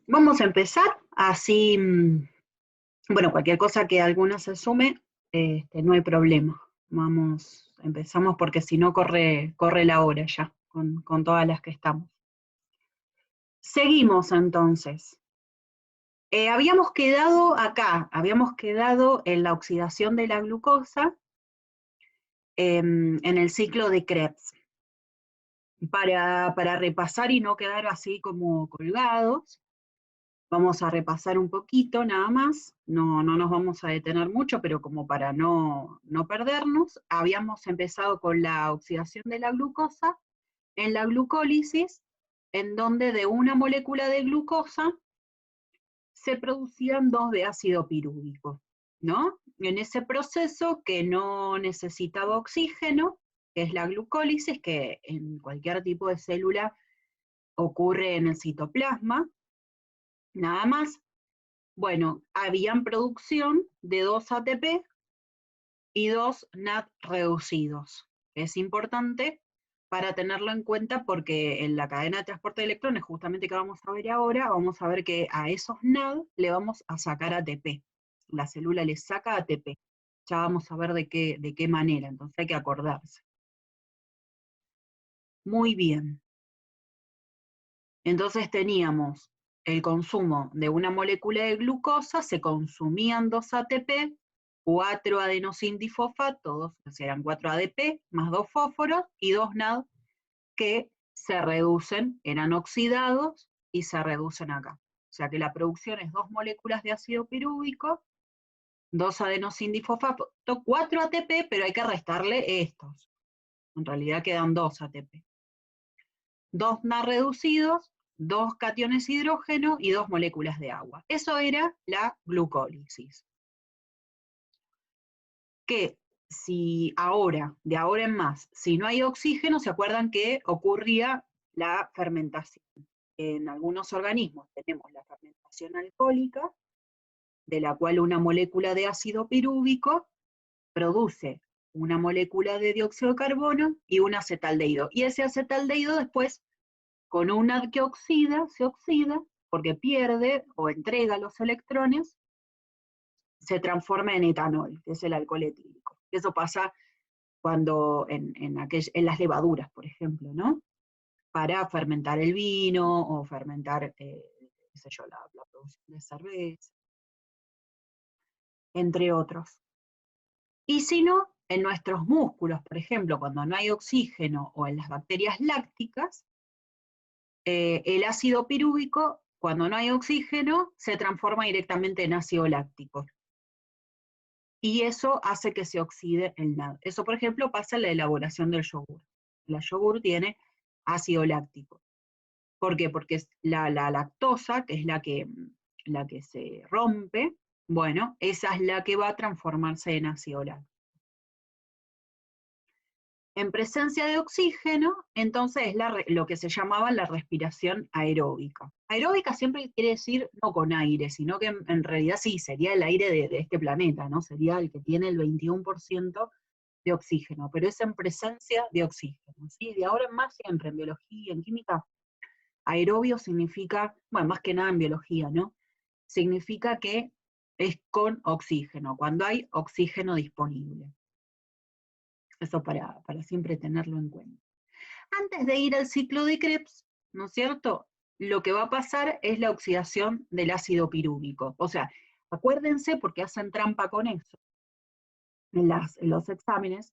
Vamos a empezar, así, bueno, cualquier cosa que alguna se sume, no hay problema. Empezamos porque si no corre la hora ya, con todas las que estamos. Seguimos entonces. Habíamos quedado acá, habíamos quedado en la oxidación de la glucosa en el ciclo de Krebs. Para repasar y no quedar así como colgados, vamos a repasar un poquito nada más, no nos vamos a detener mucho, pero como para no perdernos, habíamos empezado con la oxidación de la glucosa en la glucólisis, en donde de una molécula de glucosa se producían dos de ácido pirúvico, ¿no? En ese proceso que no necesitaba oxígeno, que es la glucólisis, que en cualquier tipo de célula ocurre en el citoplasma, nada más. Bueno, habían producción de 2 ATP y 2 NAD reducidos. Es importante para tenerlo en cuenta porque en la cadena de transporte de electrones, justamente que vamos a ver ahora, vamos a ver que a esos NAD le vamos a sacar ATP. La célula le saca ATP. Ya vamos a ver de qué manera, entonces hay que acordarse. Muy bien. Entonces teníamos el consumo de una molécula de glucosa, se consumían 2 ATP, 4 adenosindifosfato, eran 4 ADP, más 2 fósforos y 2 NAD que se reducen, eran oxidados y se reducen acá. O sea que la producción es 2 moléculas de ácido pirúvico, 2 adenosindifosfato, 4 ATP, pero hay que restarle estos. En realidad quedan 2 ATP. 2 NAD reducidos, 2 cationes hidrógeno y 2 moléculas de agua. Eso era la glucólisis. Que si ahora, de ahora en más, si no hay oxígeno, ¿se acuerdan que ocurría la fermentación? En algunos organismos tenemos la fermentación alcohólica, de la cual una molécula de ácido pirúvico produce una molécula de dióxido de carbono y un acetaldehído. Y ese acetaldehído después, con un NAD que se oxida, porque pierde o entrega los electrones, se transforma en etanol, que es el alcohol etílico. Eso pasa cuando en las levaduras, por ejemplo, ¿no? Para fermentar el vino o fermentar, qué sé yo, la producción de cerveza, entre otros. Y si no, en nuestros músculos, por ejemplo, cuando no hay oxígeno o en las bacterias lácticas, el ácido pirúvico, cuando no hay oxígeno, se transforma directamente en ácido láctico. Y eso hace que se oxide el NAD. Eso, por ejemplo, pasa en la elaboración del yogur. El yogur tiene ácido láctico. ¿Por qué? Porque es la lactosa, que es la que se rompe, bueno, esa es la que va a transformarse en ácido láctico. En presencia de oxígeno, entonces es lo que se llamaba la respiración aeróbica. Aeróbica siempre quiere decir no con aire, sino que en realidad sí, sería el aire de este planeta, ¿no? Sería el que tiene el 21% de oxígeno, pero es en presencia de oxígeno, ¿sí? De ahora en más siempre, en biología, en química, aerobio significa, bueno, más que nada en biología, ¿no? Significa que es con oxígeno, cuando hay oxígeno disponible. Eso para siempre tenerlo en cuenta. Antes de ir al ciclo de Krebs, ¿no es cierto? Lo que va a pasar es la oxidación del ácido pirúvico. O sea, acuérdense, porque hacen trampa con eso en los exámenes,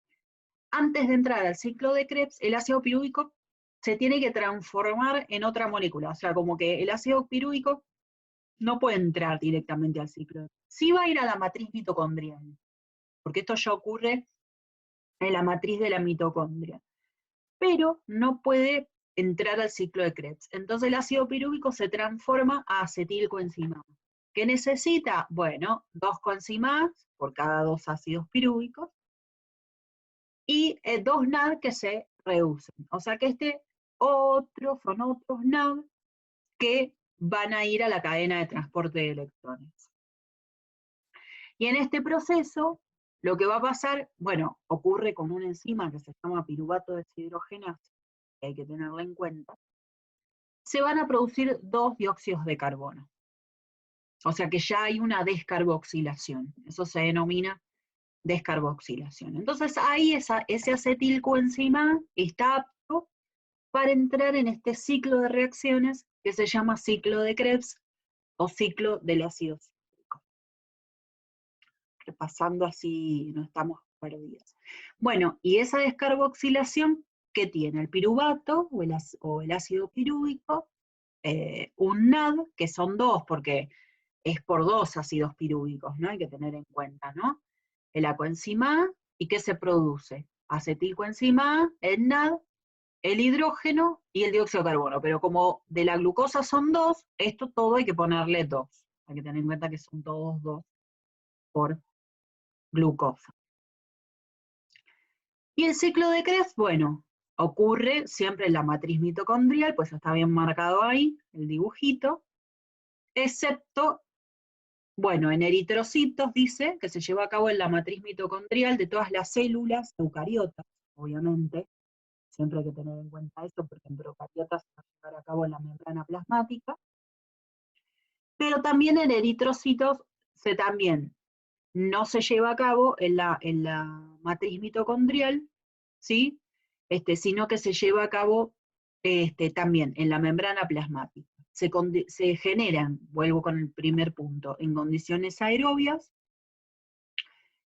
antes de entrar al ciclo de Krebs, el ácido pirúvico se tiene que transformar en otra molécula. O sea, como que el ácido pirúvico no puede entrar directamente al ciclo. Sí va a ir a la matriz mitocondrial, porque esto ya ocurre en la matriz de la mitocondria, pero no puede entrar al ciclo de Krebs. Entonces el ácido pirúvico se transforma a acetilcoenzimasa. ¿Qué necesita? Bueno, 2 coenzimas por cada 2 ácidos pirúvicos y 2 NAD que se reducen. O sea que son otros NAD que van a ir a la cadena de transporte de electrones. Y en este proceso, lo que va a pasar, bueno, ocurre con una enzima que se llama piruvato deshidrogenasa, que hay que tenerla en cuenta. se van a producir 2 dióxidos de carbono. O sea que ya hay una descarboxilación. Eso se denomina descarboxilación. Entonces ahí ese acetilcoenzima está apto para entrar en este ciclo de reacciones que se llama ciclo de Krebs o ciclo del ácido cítrico. Repasando así no estamos perdidos. Bueno, y esa descarboxilación, ¿qué tiene? El piruvato o el ácido pirúvico, un NAD, que son 2, porque es por 2 ácidos pirúvicos, ¿no? Hay que tener en cuenta, ¿no? El coenzima A, ¿y qué se produce? Acetilcoenzima A, el NAD, el hidrógeno y el dióxido de carbono, pero como de la glucosa son 2, esto todo hay que ponerle 2. Hay que tener en cuenta que son todos 2 por glucosa. Y el ciclo de Krebs, bueno, ocurre siempre en la matriz mitocondrial, pues está bien marcado ahí, el dibujito, excepto, bueno, en eritrocitos dice que se lleva a cabo en la matriz mitocondrial de todas las células eucariotas, obviamente, siempre hay que tener en cuenta eso, porque en procariotas se va a llevar a cabo en la membrana plasmática, pero también en eritrocitos también no se lleva a cabo en la matriz mitocondrial, ¿sí? Sino que se lleva a cabo también en la membrana plasmática. Se generan, vuelvo con el primer punto, en condiciones aerobias,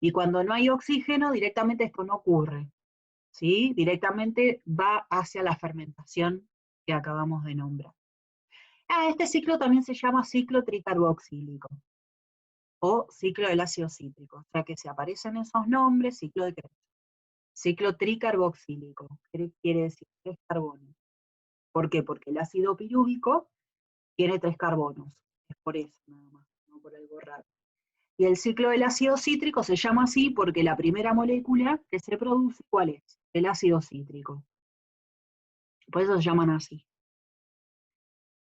y cuando no hay oxígeno, directamente esto no ocurre, ¿sí? Directamente va hacia la fermentación que acabamos de nombrar. Este ciclo también se llama ciclo tricarboxílico, o ciclo del ácido cítrico, o sea que se aparecen esos nombres, ciclo de Krebs. Ciclo tricarboxílico, quiere decir 3 carbonos. ¿Por qué? Porque el ácido pirúvico tiene 3 carbonos, es por eso nada más, no por algo raro. Y el ciclo del ácido cítrico se llama así porque la primera molécula que se produce, ¿cuál es? El ácido cítrico. Por eso se llaman así.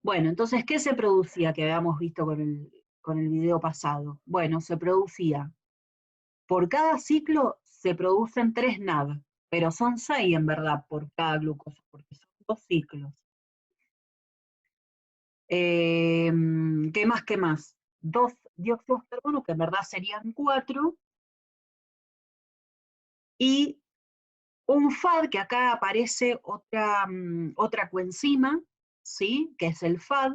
Bueno, entonces, ¿qué se producía que habíamos visto con el video pasado? Bueno, se producía, por cada ciclo se producen 3 NAD, pero son 6 en verdad por cada glucosa, porque son 2 ciclos. ¿Qué más? ¿Qué más? 2 dióxidos de carbono, que en verdad serían 4, y un FAD, que acá aparece otra coenzima, ¿sí? Que es el FAD,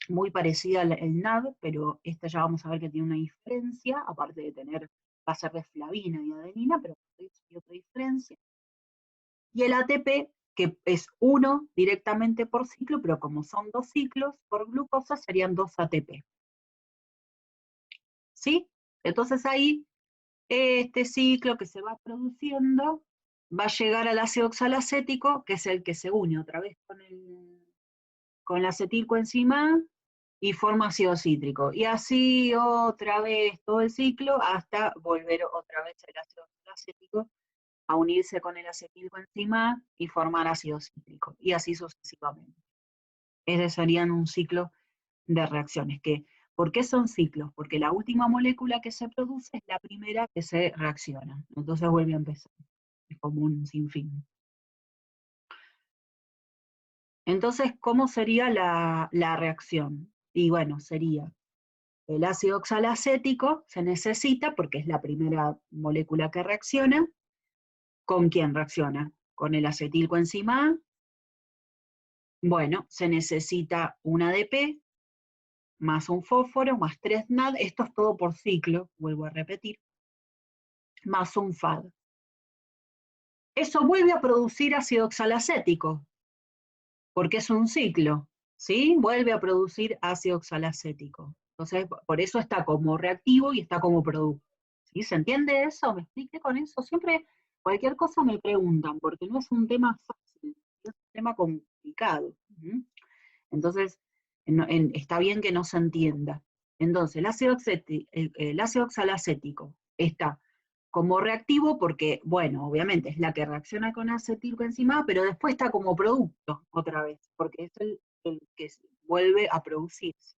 muy parecida al NAD, pero esta ya vamos a ver que tiene una diferencia, aparte de tener, va a ser de flavina y adenina, pero hay otra diferencia. Y el ATP, que es 1 directamente por ciclo, pero como son 2 ciclos por glucosa, serían 2 ATP. ¿Sí? Entonces ahí, este ciclo que se va produciendo va a llegar al ácido oxalacético, que es el que se une otra vez con la acetilcoenzima A, y forma ácido cítrico. Y así otra vez todo el ciclo hasta volver otra vez el ácido oxalacético a unirse con el acetilcoenzima A y formar ácido cítrico. Y así sucesivamente. Ese serían un ciclo de reacciones. ¿Por qué son ciclos? Porque la última molécula que se produce es la primera que se reacciona. Entonces vuelve a empezar. Es como un sinfín. Entonces, ¿cómo sería la reacción? Y bueno, sería el ácido oxalacético, se necesita, porque es la primera molécula que reacciona. ¿Con quién reacciona? Con el acetilcoenzima A. Bueno, se necesita un ADP, más un fósforo, más 3 NAD, esto es todo por ciclo, vuelvo a repetir, más un FAD. Eso vuelve a producir ácido oxalacético, porque es un ciclo, ¿sí? Vuelve a producir ácido oxalacético. Entonces, por eso está como reactivo y está como producto. ¿Sí? ¿Se entiende eso? ¿Me expliqué con eso? Siempre cualquier cosa me preguntan, porque no es un tema fácil, es un tema complicado. Entonces, está bien que no se entienda. Entonces, el ácido oxalacético está como reactivo porque, bueno, obviamente es la que reacciona con acetilcoenzima, pero después está como producto otra vez, porque es el que vuelve a producirse.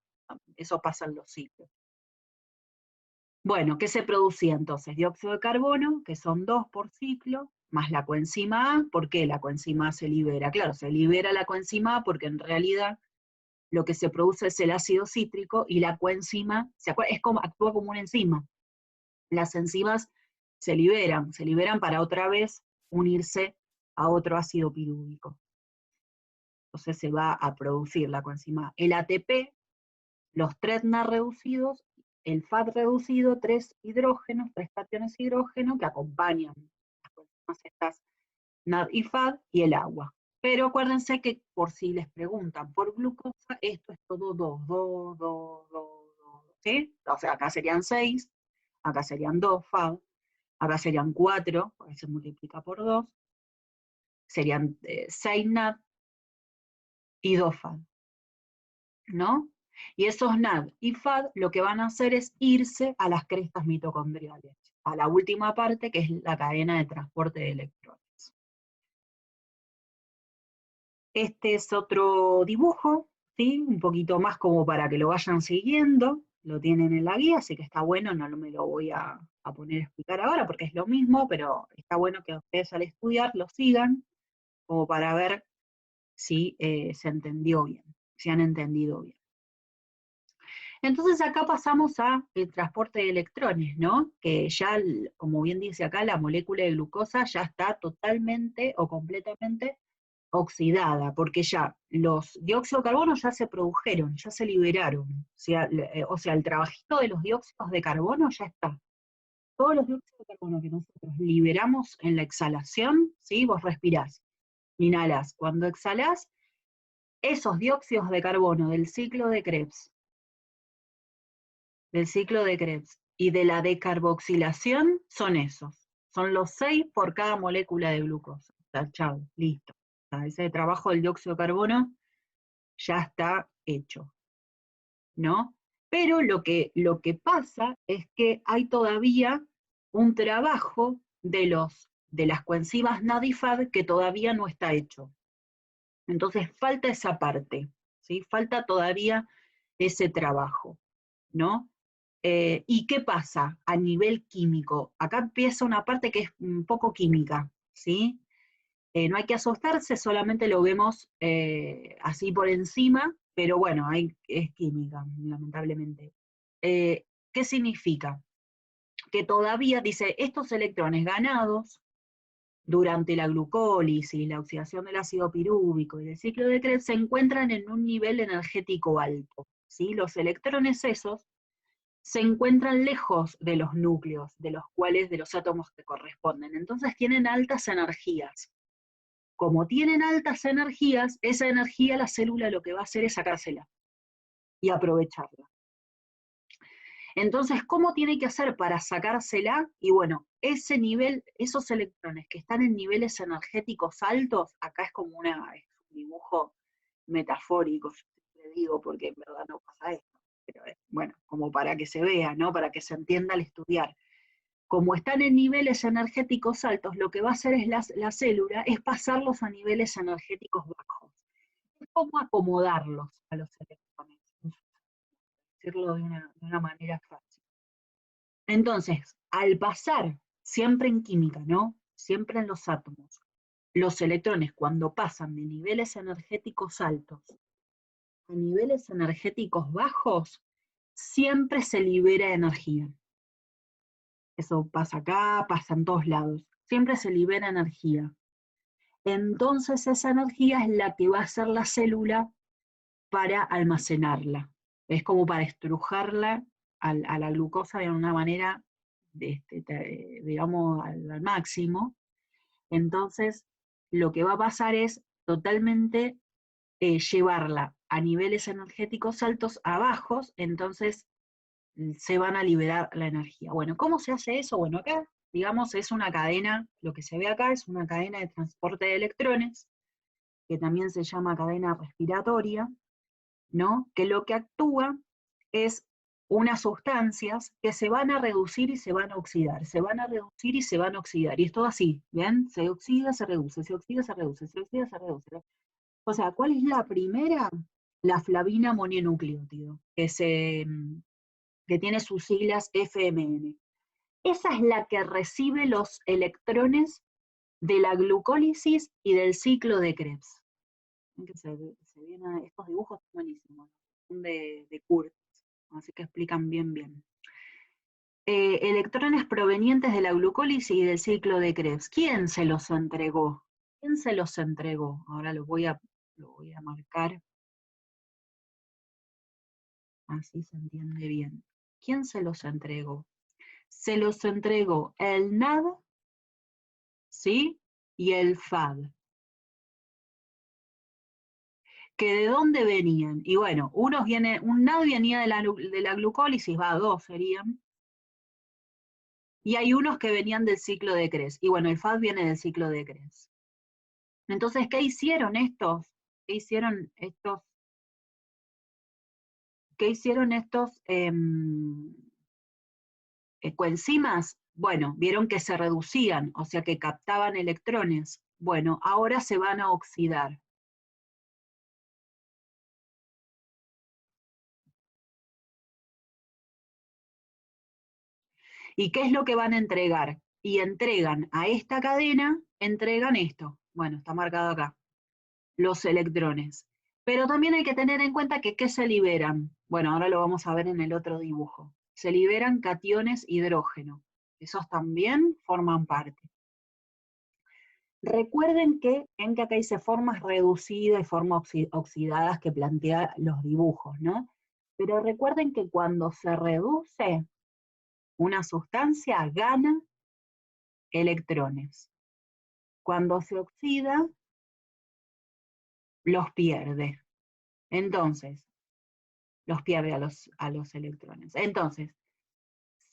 Eso pasa en los ciclos. Bueno, ¿qué se producía entonces? Dióxido de carbono, que son 2 por ciclo, más la coenzima A. ¿Por qué la coenzima A se libera? Claro, se libera la coenzima A porque en realidad lo que se produce es el ácido cítrico y la coenzima actúa como una enzima. Las enzimas se liberan para otra vez unirse a otro ácido pirúvico. Entonces se va a producir la coenzima el ATP, los 3 NAD reducidos, el FAD reducido, 3 hidrógenos, 3 cationes hidrógeno que acompañan las coenzimas estas NAD y FAD y el agua. Pero acuérdense que por si les preguntan por glucosa, esto es todo 2, 2, 2, 2, 2, ¿sí? O sea, acá serían 6, acá serían 2 FAD, acá serían 4, porque se multiplica por 2, serían 6 NAD y 2 FAD, ¿no? Y esos NAD y FAD lo que van a hacer es irse a las crestas mitocondriales, a la última parte que es la cadena de transporte de electrones. Este es otro dibujo, ¿sí? Un poquito más como para que lo vayan siguiendo, lo tienen en la guía, así que está bueno, no me lo voy a poner a explicar ahora porque es lo mismo, pero está bueno que ustedes al estudiar lo sigan, como para ver si se entendió bien, si han entendido bien. Entonces acá pasamos a el transporte de electrones, ¿no? Que ya, como bien dice acá, la molécula de glucosa ya está totalmente o completamente oxidada, porque ya los dióxidos de carbono ya se produjeron, ya se liberaron. O sea, el trabajito de los dióxidos de carbono ya está. Todos los dióxidos de carbono que nosotros liberamos en la exhalación, ¿sí? Vos respirás, inhalás. Cuando exhalás, esos dióxidos de carbono del ciclo de Krebs, y de la decarboxilación son esos. Son los 6 por cada molécula de glucosa. Está, chau, listo. Ese trabajo del dióxido de carbono ya está hecho, ¿no? Pero lo que pasa es que hay todavía un trabajo de las coenzimas NAD y FAD que todavía no está hecho. Entonces falta esa parte, ¿sí? Falta todavía ese trabajo, ¿no? ¿Y qué pasa a nivel químico? Acá empieza una parte que es un poco química, ¿sí? No hay que asustarse, solamente lo vemos así por encima, pero bueno, es química, lamentablemente. ¿Qué significa? Que todavía, dice, estos electrones ganados durante la glucólisis, la oxidación del ácido pirúvico y el ciclo de Krebs se encuentran en un nivel energético alto, ¿sí? Los electrones esos se encuentran lejos de los núcleos, de los átomos que corresponden. Entonces tienen altas energías. Como tienen altas energías, esa energía la célula lo que va a hacer es sacársela y aprovecharla. Entonces, ¿cómo tiene que hacer para sacársela? Y bueno, ese nivel, esos electrones que están en niveles energéticos altos, acá es como es un dibujo metafórico, yo siempre digo, porque en verdad no pasa esto, pero bueno, como para que se vea, ¿no? Para que se entienda al estudiar. Como están en niveles energéticos altos, lo que va a hacer es la célula es pasarlos a niveles energéticos bajos. Es como acomodarlos a los electrones, decirlo de una manera fácil. Entonces, al pasar, siempre en química, ¿no? Siempre en los átomos, los electrones cuando pasan de niveles energéticos altos a niveles energéticos bajos, siempre se libera energía. Eso pasa acá, pasa en todos lados. Siempre se libera energía. Entonces esa energía es la que va a hacer la célula para almacenarla. Es como para estrujarla a la glucosa de una manera, digamos, al máximo. Entonces lo que va a pasar es totalmente llevarla a niveles energéticos altos a bajos, entonces se van a liberar la energía. Bueno, ¿cómo se hace eso? Bueno, acá, digamos, es una cadena, lo que se ve acá es una cadena de transporte de electrones, que también se llama cadena respiratoria, ¿no? Que lo que actúa es unas sustancias que se van a reducir y se van a oxidar, se van a reducir y se van a oxidar, y es todo así, ¿bien? Se oxida, se reduce, se oxida, se reduce, se oxida, se reduce. O sea, ¿cuál es la primera? La flavina mononucleótido, que tiene sus siglas FMN. Esa es la que recibe los electrones de la glucólisis y del ciclo de Krebs. Que se vienen, estos dibujos son buenísimos, son de Kurtz, así que explican bien. Electrones provenientes de la glucólisis y del ciclo de Krebs. ¿Quién se los entregó? ¿Quién se los entregó? Ahora lo voy a marcar, así se entiende bien. ¿Quién se los entregó? Se los entregó el NAD, ¿sí? Y el FAD. ¿Que de dónde venían? Y bueno, un NAD venía de la glucólisis, dos serían, y hay unos que venían del ciclo de Krebs. Y bueno, el FAD viene del ciclo de Krebs. Entonces, ¿qué hicieron estos? ¿Qué hicieron estos? ¿Qué hicieron estos coenzimas? Bueno, vieron que se reducían, o sea que captaban electrones. Bueno, ahora se van a oxidar. ¿Y qué es lo que van a entregar? Y entregan a esta cadena, entregan esto. Bueno, está marcado acá. Los electrones. Pero también hay que tener en cuenta que ¿qué se liberan? Bueno, ahora lo vamos a ver en el otro dibujo. Se liberan cationes hidrógeno. Esos también forman parte. Recuerden que acá dice formas reducidas y formas oxidadas que plantea los dibujos, ¿no? Pero recuerden que cuando se reduce una sustancia, gana electrones. Cuando se oxida, los pierde. Entonces, los pierde a los electrones. Entonces,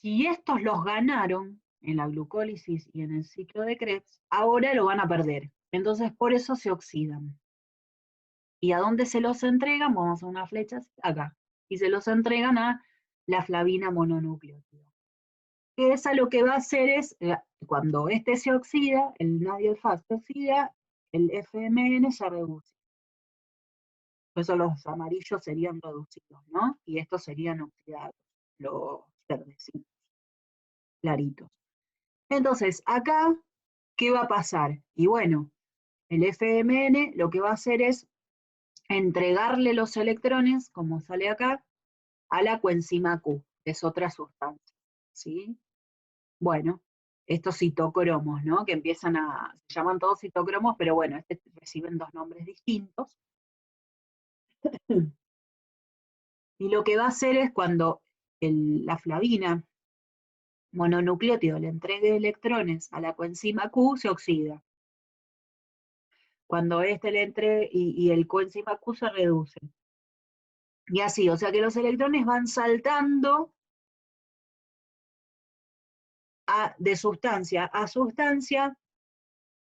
si estos los ganaron en la glucólisis y en el ciclo de Krebs, ahora lo van a perder. Entonces, por eso se oxidan. ¿Y a dónde se los entregan? Vamos a una flecha acá. Y se los entregan a la flavina mononucleótida. Que esa lo que va a hacer es, cuando este se oxida, el NAD y el FAD se oxida, el FMN se reduce. Por eso los amarillos serían reducidos, ¿no? Y estos serían oxidados, los verdecitos, claritos. Entonces, acá, ¿qué va a pasar? Y bueno, el FMN lo que va a hacer es entregarle los electrones, como sale acá, a la coenzima Q, que es otra sustancia, ¿sí? Bueno, estos citocromos, ¿no? Que empiezan se llaman todos citocromos, pero bueno, reciben dos nombres distintos. Y lo que va a hacer es cuando la flavina mononucleótido le entregue electrones a la coenzima Q, se oxida. Cuando este le entregue y el coenzima Q se reduce. Y así, o sea que los electrones van saltando de sustancia a sustancia,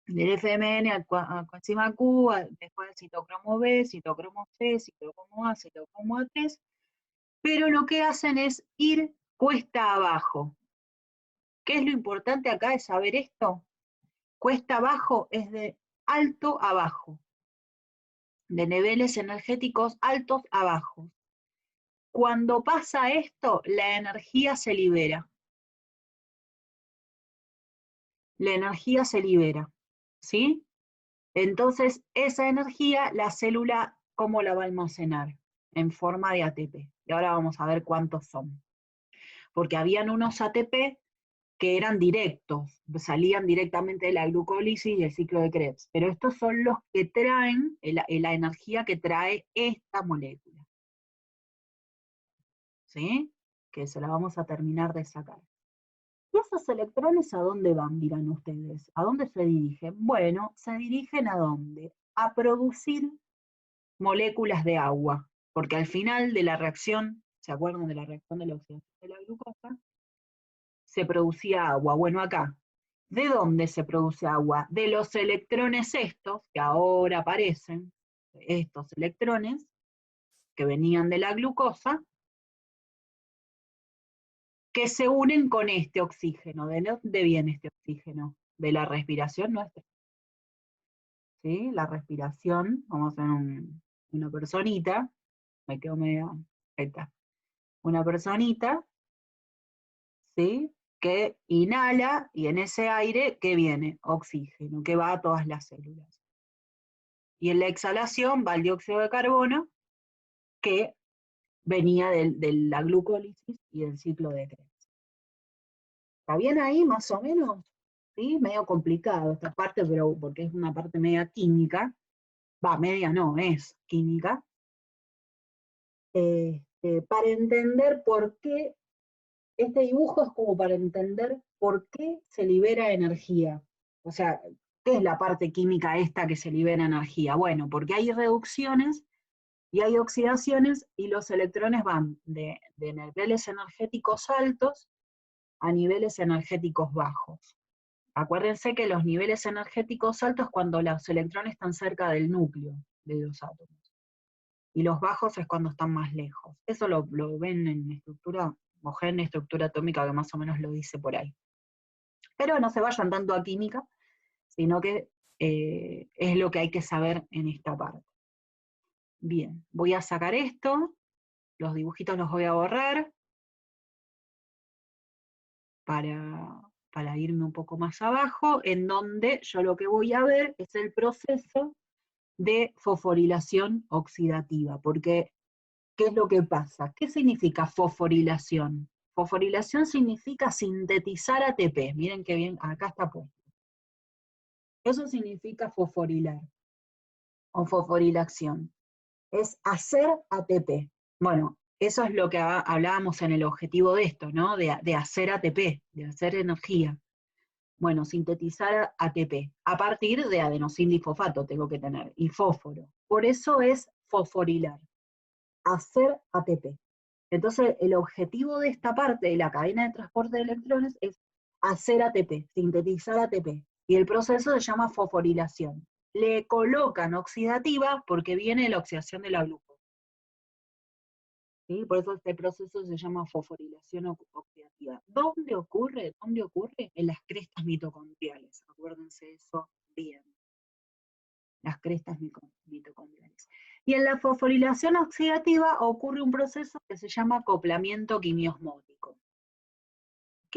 del FMN a coenzima Q, después del citocromo B, citocromo C, citocromo A, citocromo A3, pero lo que hacen es ir cuesta abajo. ¿Qué es lo importante acá de saber esto? Cuesta abajo es de alto a bajo, de niveles energéticos altos a bajos. Cuando pasa esto, la energía se libera. La energía se libera, ¿sí? Entonces, esa energía, la célula, ¿cómo la va a almacenar? En forma de ATP. Y ahora vamos a ver cuántos son. Porque habían unos ATP que eran directos, salían directamente de la glucólisis y el ciclo de Krebs. Pero estos son los que traen, la energía que trae esta molécula. ¿Sí? Que se la vamos a terminar de sacar. ¿Y esos electrones a dónde van, dirán ustedes? ¿A dónde se dirigen? Bueno, se dirigen ¿a dónde? A producir moléculas de agua, porque al final de la reacción, ¿se acuerdan de la reacción de la oxidación de la glucosa? Se producía agua. Bueno, acá, ¿de dónde se produce agua? De los electrones estos, que ahora aparecen, estos electrones, que venían de la glucosa, que se unen con este oxígeno. ¿De dónde viene este oxígeno? De la respiración nuestra. ¿Sí? La respiración, vamos a hacer una personita, me quedo medio, ahí está, una personita, ¿sí? que inhala, y en ese aire, ¿qué viene? Oxígeno, que va a todas las células. Y en la exhalación va el dióxido de carbono, que venía de la glucólisis y del ciclo de Krebs. ¿Está bien ahí, más o menos? ¿Sí? Medio complicado esta parte, pero porque es una parte media química. Va, media no, es química. Para entender por qué, este dibujo es como para entender por qué se libera energía. O sea, ¿qué es la parte química esta que se libera energía? Bueno, porque hay reducciones y hay oxidaciones y los electrones van de niveles energéticos altos a niveles energéticos bajos. Acuérdense que los niveles energéticos altos es cuando los electrones están cerca del núcleo de los átomos. Y los bajos es cuando están más lejos. Eso lo ven en estructura, en estructura atómica, que más o menos lo dice por ahí. Pero no se vayan tanto a química, sino que es lo que hay que saber en esta parte. Bien, voy a sacar esto, los dibujitos los voy a borrar para irme un poco más abajo, en donde yo lo que voy a ver es el proceso de fosforilación oxidativa, porque ¿qué es lo que pasa? ¿Qué significa fosforilación? Fosforilación significa sintetizar ATP, miren qué bien, acá está puesto. Eso significa fosforilar, o fosforilación, es hacer ATP. Bueno, eso es lo que hablábamos en el objetivo de esto, ¿no? De hacer ATP, de hacer energía. Bueno, sintetizar ATP, a partir de adenosindifosfato tengo que tener, y fósforo. Por eso es fosforilar, hacer ATP. Entonces, el objetivo de esta parte de la cadena de transporte de electrones es hacer ATP, sintetizar ATP, y el proceso se llama fosforilación. Le colocan oxidativa porque viene la oxidación de la glucosa. ¿Sí? Por eso este proceso se llama fosforilación oxidativa. ¿Dónde ocurre? ¿Dónde ocurre? En las crestas mitocondriales. Acuérdense eso bien. Las crestas mitocondriales. Y en la fosforilación oxidativa ocurre un proceso que se llama acoplamiento quimiosmótico.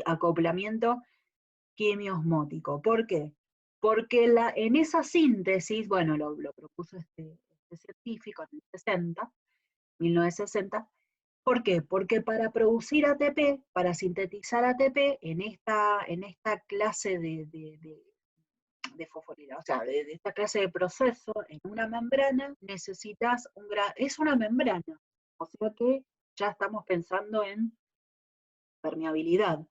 Acoplamiento quimiosmótico. ¿Por qué? Porque en esa síntesis, bueno, lo propuso este científico en el 1960. ¿Por qué? Porque para producir ATP, para sintetizar ATP, en esta clase de fosforilado, o sea, de esta clase de proceso, en una membrana necesitas es una membrana, o sea que ya estamos pensando en permeabilidad.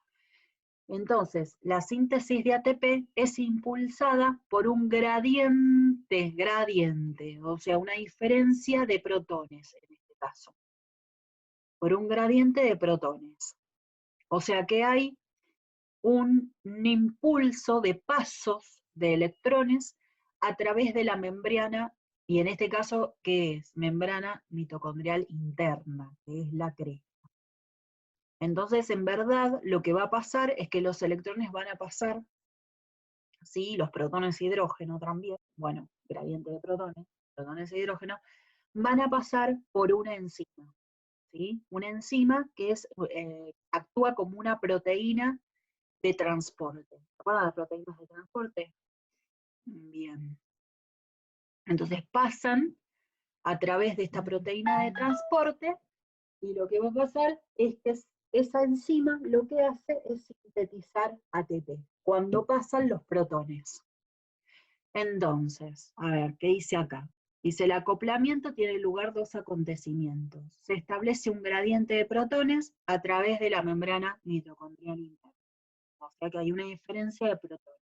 Entonces, la síntesis de ATP es impulsada por un gradiente, o sea, una diferencia de protones en este caso, por un gradiente de protones. O sea que hay un impulso de pasos de electrones a través de la membrana, y en este caso, ¿qué es? Membrana mitocondrial interna, que es la cresta. Entonces, en verdad, lo que va a pasar es que los electrones van a pasar, sí, los protones e hidrógeno también, bueno, gradiente de protones e hidrógeno, van a pasar por una enzima, ¿sí? Una enzima que actúa como una proteína de transporte. ¿Se acuerdan de las proteínas de transporte? Bien. Entonces pasan a través de esta proteína de transporte y lo que va a pasar es que esa enzima lo que hace es sintetizar ATP cuando pasan los protones. Entonces, a ver, ¿qué dice acá? Dice, el acoplamiento tiene lugar dos acontecimientos. Se establece un gradiente de protones a través de la membrana mitocondrial interna. O sea que hay una diferencia de protones.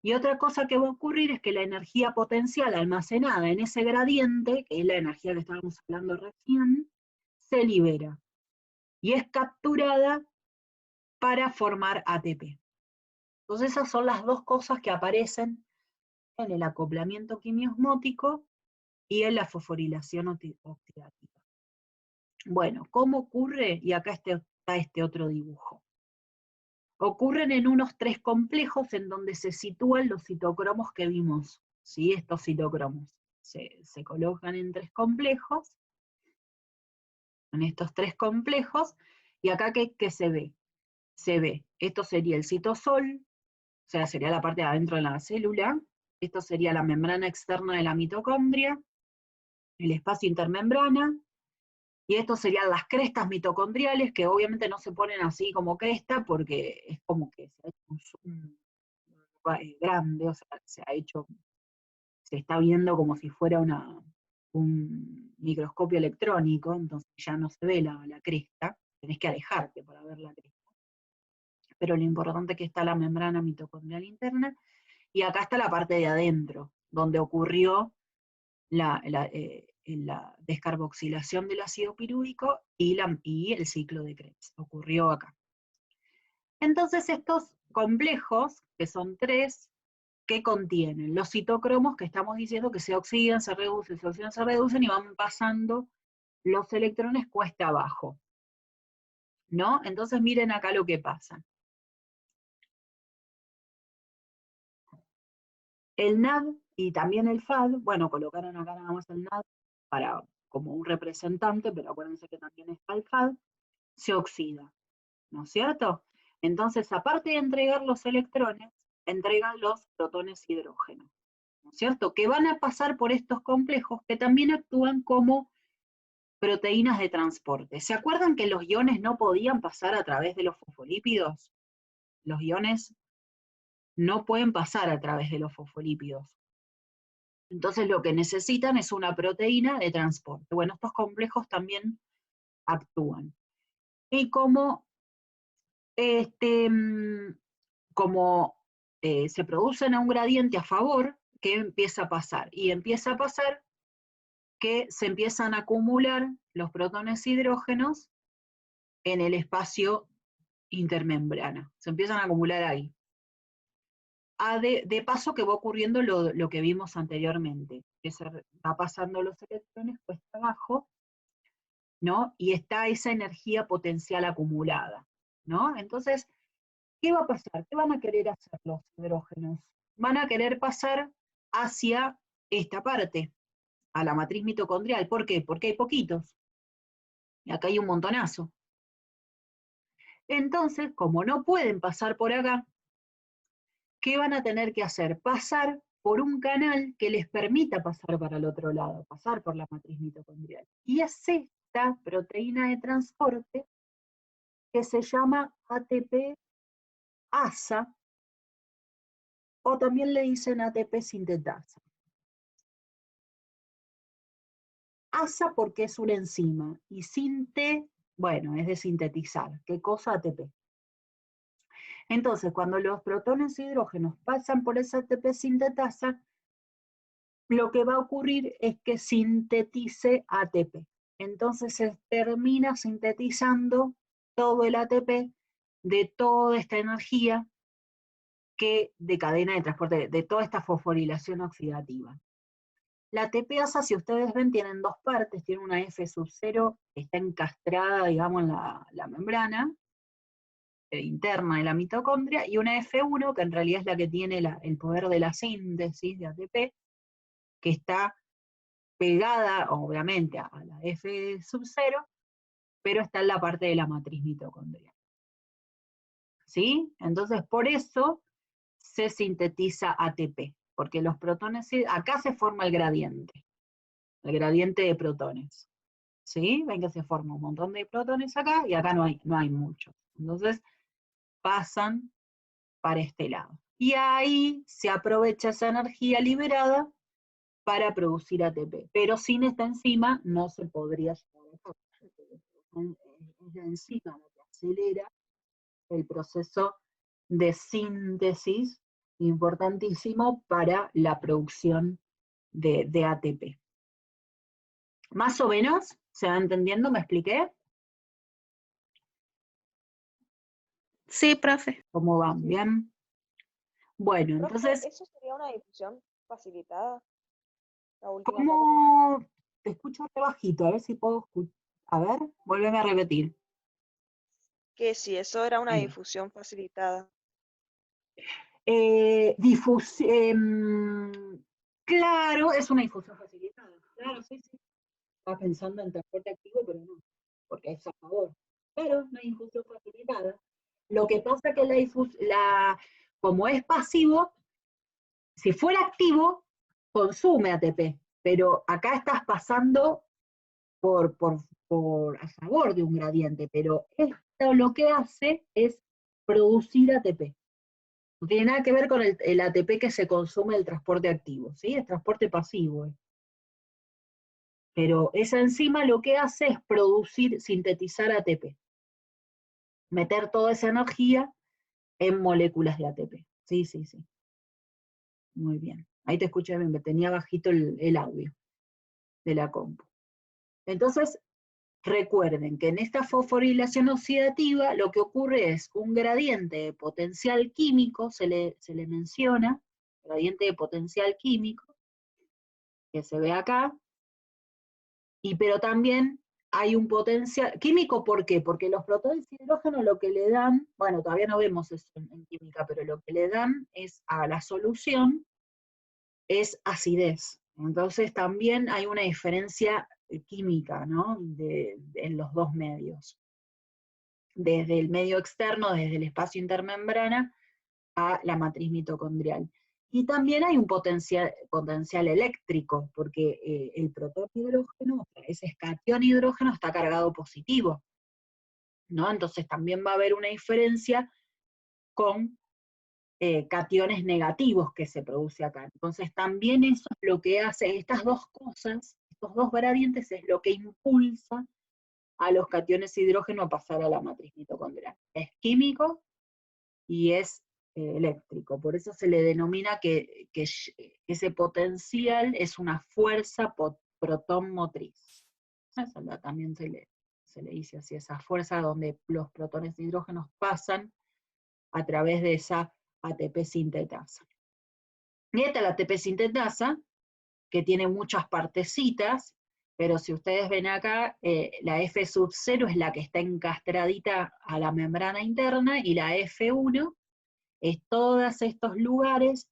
Y otra cosa que va a ocurrir es que la energía potencial almacenada en ese gradiente, que es la energía que estábamos hablando recién, se libera y es capturada para formar ATP. Entonces esas son las dos cosas que aparecen en el acoplamiento quimiosmótico y en la fosforilación oxidativa. Bueno, ¿cómo ocurre? Y acá está este otro dibujo. Ocurren en unos tres complejos en donde se sitúan los citocromos que vimos, ¿sí? Estos citocromos se colocan en tres complejos, en estos tres complejos, y acá ¿qué se ve? se ve. Esto sería el citosol, o sea, sería la parte de adentro de la célula. Esto sería la membrana externa de la mitocondria, el espacio intermembrana, y esto serían las crestas mitocondriales, que obviamente no se ponen así como cresta, porque es como que se ha hecho un zoom grande, o sea, se está viendo como si fuera un microscopio electrónico, entonces ya no se ve la cresta, tenés que alejarte para ver la cresta. Pero lo importante es que está la membrana mitocondrial interna, y acá está la parte de adentro, donde ocurrió la descarboxilación del ácido pirúvico y el ciclo de Krebs. Ocurrió acá. Entonces estos complejos, que son 3, ¿qué contienen? Los citocromos, que estamos diciendo que se oxidan, se oxidan, se reducen, y van pasando los electrones cuesta abajo, ¿no? Entonces miren acá lo que pasa. El NAD y también el FAD, bueno, colocaron acá nada más el NAD como un representante, pero acuérdense que también está el FAD, se oxida, ¿no es cierto? Entonces, aparte de entregar los electrones, entregan los protones hidrógeno, ¿no es cierto? Que van a pasar por estos complejos que también actúan como proteínas de transporte. ¿Se acuerdan que los iones no podían pasar a través de los fosfolípidos? Los iones no pueden pasar a través de los fosfolípidos. Entonces lo que necesitan es una proteína de transporte. Bueno, estos complejos también actúan. Y como se producen a un gradiente a favor, ¿qué empieza a pasar? Y empieza a pasar que se empiezan a acumular los protones hidrógenos en el espacio intermembrana. Se empiezan a acumular ahí. De paso que va ocurriendo lo que vimos anteriormente, que se va pasando los electrones cuesta abajo, ¿no? Y está esa energía potencial acumulada, ¿no? Entonces, ¿qué va a pasar? ¿Qué van a querer hacer los hidrógenos? Van a querer pasar hacia esta parte, a la matriz mitocondrial. ¿Por qué? Porque hay poquitos. Y acá hay un montonazo. Entonces, como no pueden pasar por acá, ¿qué van a tener que hacer? Pasar por un canal que les permita pasar para el otro lado, pasar por la matriz mitocondrial. Y es esta proteína de transporte que se llama ATP-ASA, o también le dicen ATP sintetasa. ASA porque es una enzima, y bueno, es de sintetizar. ¿Qué cosa? ATP. Entonces, cuando los protones hidrógenos pasan por esa ATP sintetasa, lo que va a ocurrir es que sintetice ATP. Entonces se termina sintetizando todo el ATP de toda esta energía de cadena de transporte, de toda esta fosforilación oxidativa. La ATPasa, si ustedes ven, tienen 2 partes, tiene una F sub 0 que está encastrada, digamos, en la membrana interna de la mitocondria, y una F1 que en realidad es la que tiene el poder de la síntesis de ATP, que está pegada, obviamente, a la F sub 0, pero está en la parte de la matriz mitocondrial. ¿Sí? Entonces, por eso se sintetiza ATP, porque los protones, acá se forma el gradiente de protones. ¿Sí? Ven que se forma un montón de protones acá, y acá no hay muchos. Entonces, pasan para este lado. Y ahí se aprovecha esa energía liberada para producir ATP. Pero sin esta enzima no se podría llevar a cabo. Es la enzima la que acelera el proceso de síntesis, importantísimo para la producción de ATP. ¿Más o menos? ¿Se va entendiendo? ¿Me expliqué? Sí, profe. ¿Cómo van? ¿Bien? Bueno, Profe, entonces, ¿eso sería una difusión facilitada? La última parte. ¿cómo? Te escucho re bajito, a ver si puedo escuchar. A ver, vuélveme a repetir. Que si eso era una difusión facilitada. Claro, es una difusión facilitada. Claro, sí, sí. Estaba pensando en transporte activo, pero no, porque es a favor. Claro, una difusión facilitada. Lo que pasa que como es pasivo, si fuera activo, consume ATP, pero acá estás pasando a favor de un gradiente, pero esto lo que hace es producir ATP. No tiene nada que ver con el ATP que se consume el transporte activo, ¿sí? Es transporte pasivo. Pero esa enzima lo que hace es sintetizar ATP. Meter toda esa energía en moléculas de ATP. Sí, sí, sí. Muy bien. Ahí te escuché bien, me tenía bajito el audio de la compu. Entonces, recuerden que en esta fosforilación oxidativa lo que ocurre es un gradiente de potencial químico, se le menciona, gradiente de potencial químico, que se ve acá, pero también hay un potencial químico, ¿por qué? Porque los protones de hidrógeno lo que le dan, bueno, todavía no vemos eso en química, pero lo que le dan es a la solución es acidez. Entonces también hay una diferencia química, ¿no? En los dos medios. Desde el medio externo, desde el espacio intermembrana, a la matriz mitocondrial. Y también hay un potencial eléctrico, porque el protón hidrógeno, ese cation hidrógeno, está cargado positivo, ¿no? Entonces también va a haber una diferencia con cationes negativos que se produce acá. Entonces también eso es lo que hace, estas dos cosas, estos dos gradientes es lo que impulsa a los cationes hidrógeno a pasar a la matriz mitocondrial. Es químico y es eléctrico, por eso se le denomina que ese potencial es una fuerza protón motriz. Eso también se le dice así, esa fuerza donde los protones de hidrógeno pasan a través de esa ATP sintetasa. Y esta es la ATP sintetasa, que tiene muchas partecitas, pero si ustedes ven acá, la F sub 0 es la que está encastradita a la membrana interna, y la F1 es todos estos lugares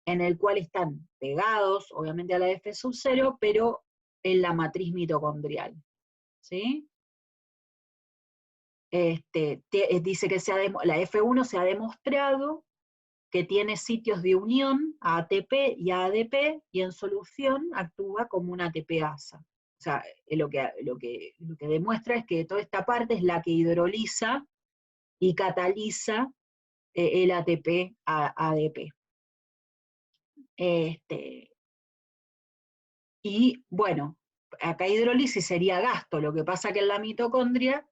en el cual están pegados, obviamente, a la F sub 0, pero en la matriz mitocondrial. ¿Sí? Dice que la F1 se ha demostrado que tiene sitios de unión a ATP y a ADP, y en solución actúa como una ATPasa. O sea, lo que demuestra es que toda esta parte es la que hidroliza y cataliza el ATP a ADP. Y bueno, acá hidrólisis sería gasto, lo que pasa que en la mitocondria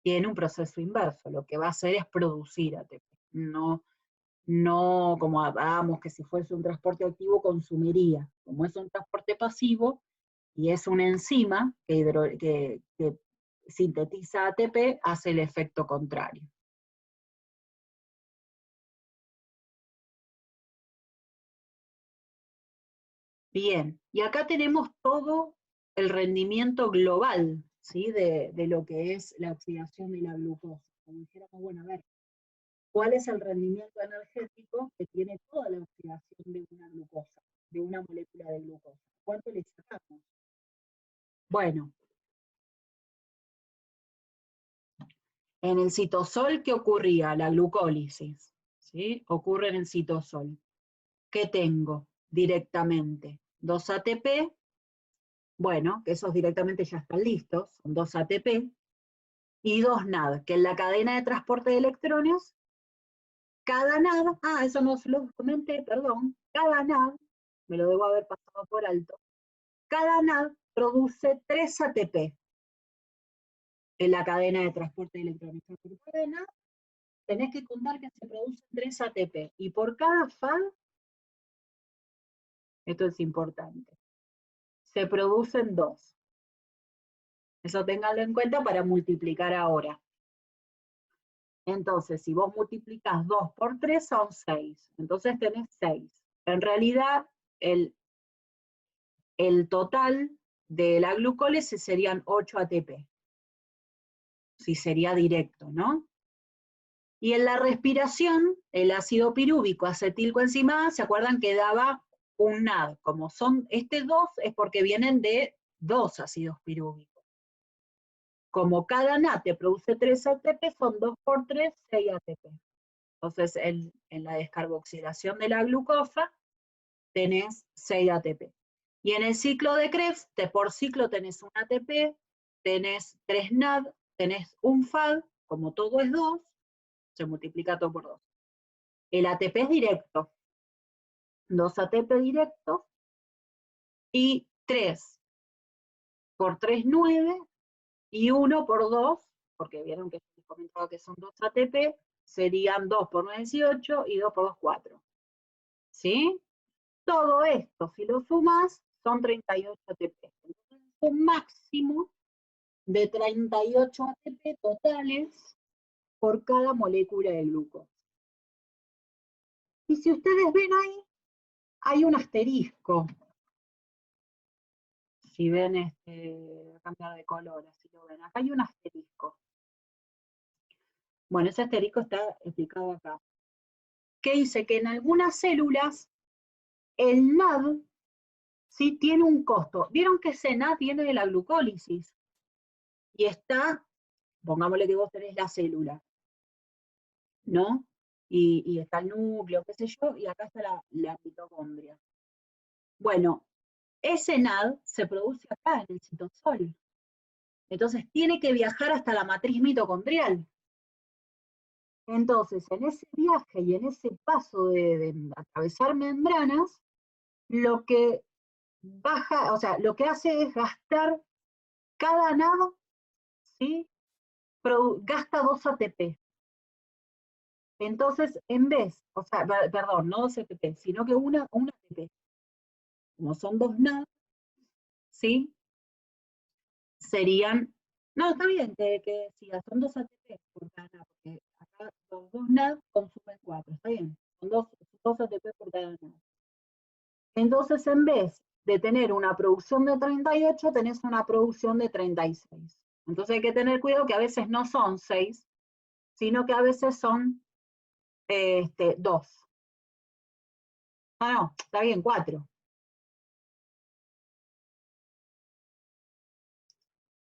tiene un proceso inverso, lo que va a hacer es producir ATP, no como hablábamos que si fuese un transporte activo consumiría, como es un transporte pasivo y es una enzima que sintetiza ATP, hace el efecto contrario. Bien, y acá tenemos todo el rendimiento global, ¿sí? de lo que es la oxidación de la glucosa. Como dijéramos, bueno, a ver, ¿cuál es el rendimiento energético que tiene toda la oxidación de una glucosa, de una molécula de glucosa? ¿Cuánto le sacamos? Bueno, en el citosol, ¿qué ocurría? La glucólisis, ¿sí? Ocurre en el citosol. ¿Qué tengo directamente? 2 ATP, bueno, que esos directamente ya están listos, son 2 ATP, y 2 NAD, que en la cadena de transporte de electrones, cada NAD, eso no se lo comenté, perdón, cada NAD, me lo debo haber pasado por alto, cada NAD produce 3 ATP en la cadena de transporte de electrones. Por cada NAD tenés que contar que se producen 3 ATP, y por cada FAD, esto es importante, se producen 2. Eso ténganlo en cuenta para multiplicar ahora. Entonces, si vos multiplicás 2 por 3 son 6. Entonces tenés 6. En realidad, el total de la glucólisis serían 8 ATP. Si sería directo, ¿no? Y en la respiración, el ácido pirúvico acetilcoenzima A, ¿se acuerdan que daba un NAD? Como son, 2 es porque vienen de 2 ácidos pirúvicos. como cada NAD te produce 3 ATP, son 2 por 3, 6 ATP. Entonces, en la descarboxilación de la glucosa, tenés 6 ATP. Y en el ciclo de Krebs, por ciclo tenés un ATP, tenés 3 NAD, tenés un FAD, como todo es 2, se multiplica todo por 2. El ATP es directo, 2 ATP directos, y 3 por 3, 9, y 1 por 2, porque vieron que les comentaba que son 2 ATP, serían 2 por 9, 18, y 2 por 2, 4. ¿Sí? Todo esto, si lo sumas, son 38 ATP. Entonces, un máximo de 38 ATP totales por cada molécula de glucosa. Y si ustedes ven ahí, hay un asterisco. Si ven, voy a cambiar de color, así lo ven. Acá hay un asterisco. Bueno, ese asterisco está explicado acá. Que dice que en algunas células el NAD sí tiene un costo. Vieron que ese NAD viene de la glucólisis. Y está, pongámosle que vos tenés la célula, ¿no? Y está el núcleo, qué sé yo, y acá está la mitocondria. Bueno, ese NAD se produce acá en el citosol. Entonces tiene que viajar hasta la matriz mitocondrial. Entonces, en ese viaje y en ese paso de atravesar membranas, lo que baja, o sea, lo que hace es gastar cada NAD, ¿sí? Gasta 2 ATP. Entonces, en vez, o sea, perdón, no 2 ATP, sino que una ATP. Como son 2 NAD, ¿sí? Serían, no, está bien que siga, son 2 ATP por cada NAD, porque acá los 2 NAD consumen 4, está bien, son 2 ATP por cada NAD. Entonces, en vez de tener una producción de 38, tenés una producción de 36. Entonces hay que tener cuidado que a veces no son 6, sino que a veces son 2. Ah, no, está bien, 4.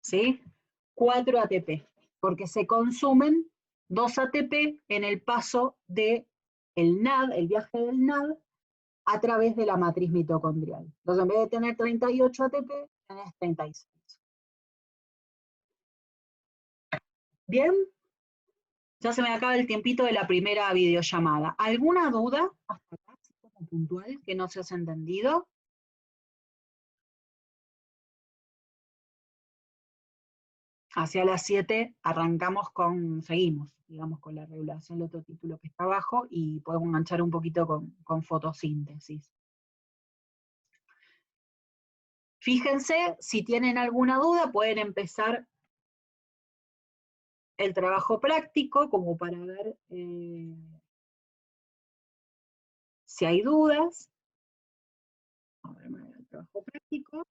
¿Sí? 4 ATP, porque se consumen 2 ATP en el paso del NAD, el viaje del NAD, a través de la matriz mitocondrial. Entonces, en vez de tener 38 ATP, tenés 36. ¿Bien? Ya se me acaba el tiempito de la primera videollamada. ¿Alguna duda hasta acá, como puntual, que no se os ha entendido? Hacia las 7 arrancamos seguimos, digamos, con la regulación del otro título que está abajo y podemos enganchar un poquito con fotosíntesis. Fíjense, si tienen alguna duda, pueden empezar el trabajo práctico, como para ver si hay dudas. A ver, el trabajo práctico.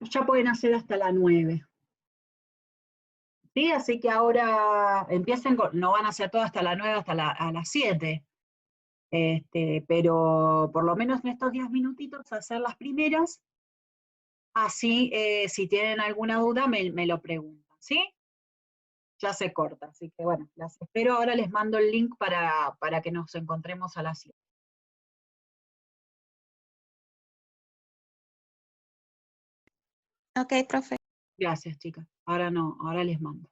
Ya pueden hacer hasta la 9. ¿Sí? Así que ahora empiecen, no van a hacer todo hasta la 9, hasta a las 7. Pero por lo menos en estos 10 minutitos hacer las primeras. Así, si tienen alguna duda, me lo preguntan, ¿sí? Ya se corta, así que bueno, las espero. Ahora les mando el link para que nos encontremos a las 7. Ok, profe. Gracias, chicas. Ahora no, ahora les mando.